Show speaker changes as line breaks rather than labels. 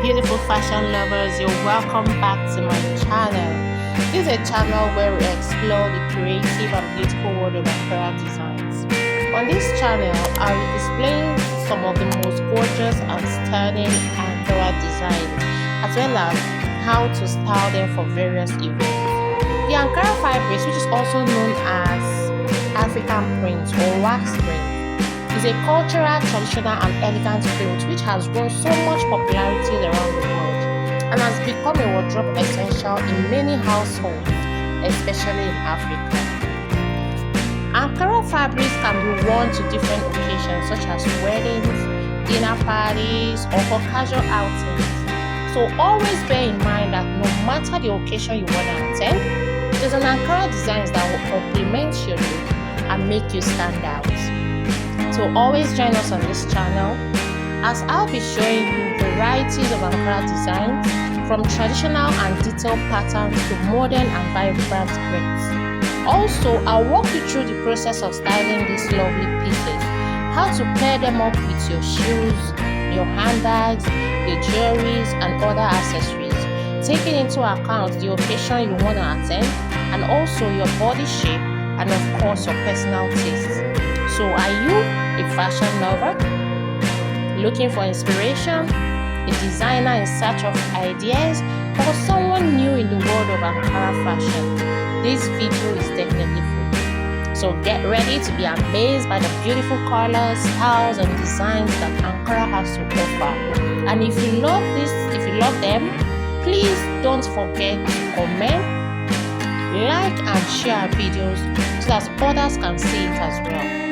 beautiful fashion lovers, you're welcome back to my channel. This is a channel where we explore the creative and beautiful world of Ankara designs. On this channel, I will display some of the most gorgeous and stunning Ankara designs, as well as how to style them for various events. The Ankara fabrics, which is also known as African print or wax print, is a cultural, traditional and elegant print which has grown so much popularity around the world and has become a wardrobe essential in many households, especially in Africa. Ankara fabrics can be worn to different occasions such as weddings, dinner parties or for casual outings. So always bear in mind that no matter the occasion you want to attend, there's an Ankara design that will complement your look and make you stand out. So always join us on this channel as I'll be showing you varieties of Ankara designs from traditional and detailed patterns to modern and vibrant prints. Also, I'll walk you through the process of styling these lovely pieces, how to pair them up with your shoes, your handbags, your jewelries and other accessories, taking into account the occasion you want to attend and also your body shape and of course your personal taste. So are you a fashion lover looking for inspiration, a designer in search of ideas, or someone new in the world of Ankara fashion? This video is definitely for you. So get ready to be amazed by the beautiful colors, styles and designs that Ankara has to offer. And if you love them, please don't forget to comment, like and share our videos so that others can see it as well.